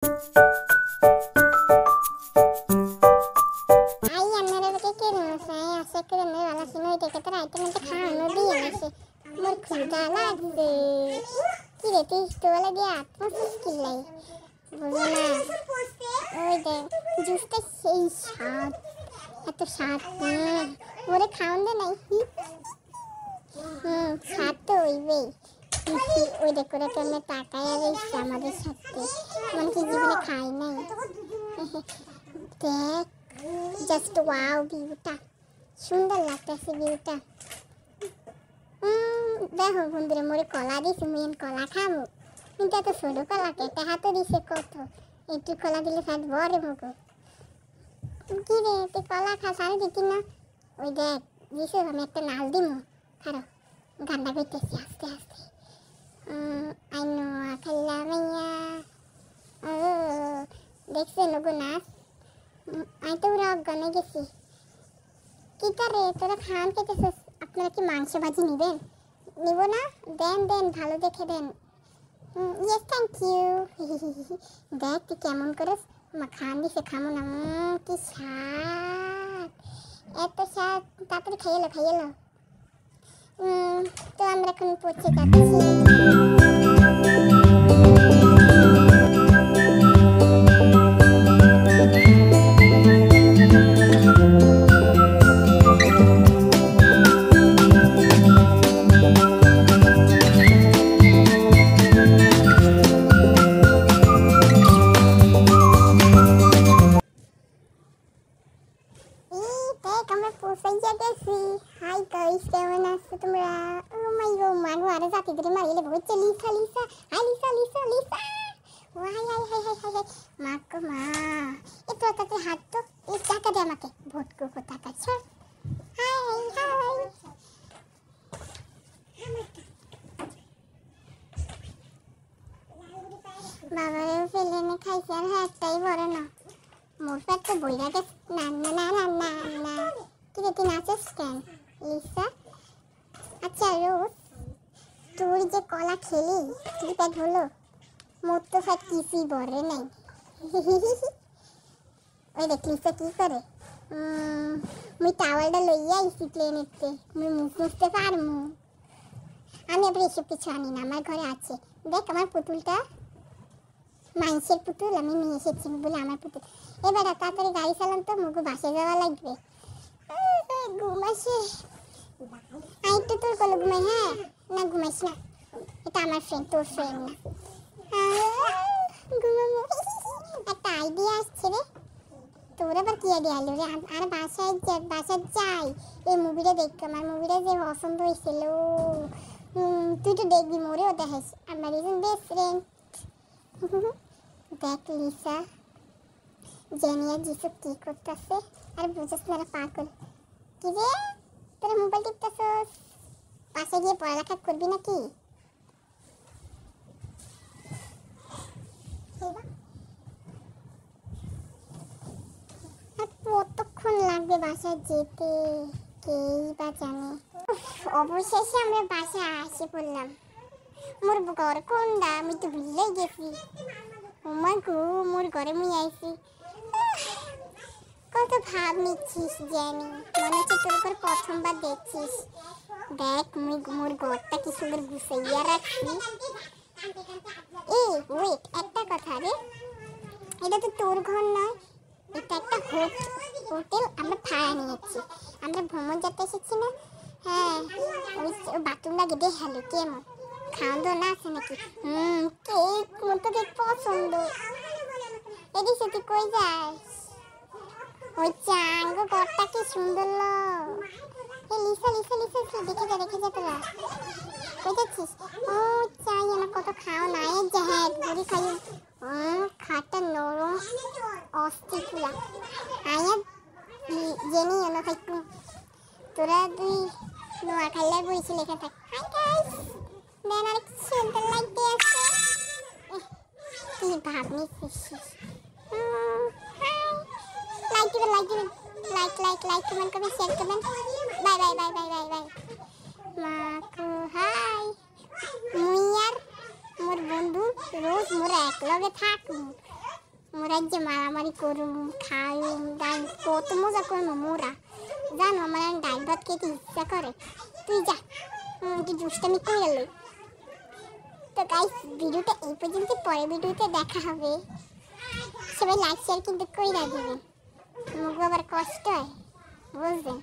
Ay, andare perché che non sai, a sé che non è la sino di che tra te non te খাওয়ানো দিয়ে আসে মোর ক্ষুধা লাগছে কি রে তুই তোলা দিয়ে আত্মসুস কি লাই বুঝো না ওই দেখ জুসটা সেই স্বাদ এত স্বাদ ওরে খাওয়ান দে নাই স্বাদ তো ওইবেই ওই দেখ করে তো তাকায় আর এসছে আমাদের সাথে মানে কি জীবনে খাই নাই দেখ জাস্ট ওয়াও ভিউটা সুন্দর লাগতেছে ভিউটা দেখো বন্ধুরা মোরে কলা দিছে মুই কলা খাবো কিন্তু এত ছোট কলা কেটে হাতে দিছে কত একটু কলা দিলে ফাট বড় মুখো কি রে তুই কলা খা সারে দিতি না ওই দেখ দিছে আমি একটা নাল দিমু খারো গান্ডা করতেছি আস্তে আস্তে আইনো খাল্লা মাইয়া দেখছে লোগো নাচ আমি তো ওরা অজ্ঞানে গেছি কি রে তোরা খান খেতেছিস আপনারা কি মাংস ভাজি নেবেন নিব না দেন দেন ভালো দেখে দেন ইয়েস থ্যাংক ইউ দেখ তুই কেমন করিস মা খান দিছে খামো না কি স্বাদ এত স্বাদ তাড়াতাড়ি খাইয়ে লো তো আমরা এখন পড়তে যাচ্ছি Hi guys, keman aso tumra? Oh my god, mago ada jati dari mari le bocce Lisa. Hi Lisa. Hi. Mako ma. Itu tate hat to. Is jaka de amake. Botko ko takacha. Hi. Baba re fele ne khaise ar hattai boro na. Mor pet to boira ge na. কি রে তুই নাচেস কেন Lisa আচ্ছা রোজ তুই যে কলা খেলি তুই পেট হলো মোর তো ফ্যাট কিছুই বড়ে নাই ওই দেখ লিসা কি করে মুই টাওয়ালটা লইয়া আইসি প্লেনেতে মুই মুখ মুছতে পারমু আমি আবার এসব কিছু আনি না আমার ঘরে আছে দেখ আমার পুতুলটা মাইসের পুতুল আমি নিয়ে এসেছি বলে আমার পুতুল এবার তাড়াতাড়ি গাড়ি চালান তো মুগু বাসে যাওয়া লাগবে ঘুমাসে আই তো তোর কল ঘুমাই হ্যাঁ না ঘুমাইস না এটা আমার ফ্রেন্ড তোর ফ্রেন্ড না ঘুমাবো একটা আইডিয়া আসছে রে তোর আবার কি আইডিয়া আলো রে আর বাসায় যাই এই মুভিটা দেখ আমার মুভিটা যে পছন্দ হয়েছিল তুই তো দেখবি মোরেও দেখাস আমার একজন বেস্ট ফ্রেন্ড দেখ লিসা জেনিয়া জিসু কি করতেছে আর বুঝাস না পাগল কি রে তোরা মোবাইল টিপতেছস পাশে গিয়ে পড়ালেখা করবি নাকি আর কতক্ষণ লাগবে বাসায় যেতে কেই বা জানে অবশেষে আমরা বাসায় এসে পড়লাম মোর ঘর কোনটা আমি তো ভুলেই গেছি ওমা গো মোর ঘরে মুই আইছি কত ভাব নিচ্ছিস জানি মনে হচ্ছে তোর উপর প্রথমবার দেখছিস দেখ মুই মোর ঘরটা কি সুন্দর গুছাইয়া রাখছি এই ওয়েট একটা কথা রে এটা তো তোর ঘর নয় এটা একটা হোটেল আমরা ভাড়া নিয়েছি আমরা ভ্রমণ যেতে এসেছি না হ্যাঁ ওই বাথরুমটা গিয়ে দেখালো কেমন খাওয়া দাওয়া না আছে নাকি কেক মতো কেক পছন্দ এদিকে তুই কই যাস ওই চাঙ্গো ঘরটা কি সুন্দর লিসা দেখে যা তোরা কই যাচ্ছিস ও চাই আমার কত খাও না এই যে হ্যাঁ ঘুরি খাই খাটটা নরম অস্থিকুলা আয়া জেনি এলো খাইকু তোরা দুই নোয়া খাইলে বইছি লেখা থাক হাই গাইস দেন আর কি সুন্দর লাগতে আছে কি ভাব নিচ্ছিস লাইক কমেন্ট করবেন শেয়ার করবেন বাই মাকু হাই মুই আর মোর বন্ধু রোজ মোর এক লগে থাকু যে মারামারি করুম খাইম ডাইন কত মজা করবো মোরা জানো আমার ডাইল ভাত খেতে ইচ্ছা করে তুই যা তুই দুষ্টামি করে লই তো গাইস ভিডিওটা এই পর্যন্ত পরে ভিডিওতে দেখা হবে সবাই লাইক শেয়ার কিন্তু কইরা দিবেন মুখ আবার কষ্ট হয় বুঝলেন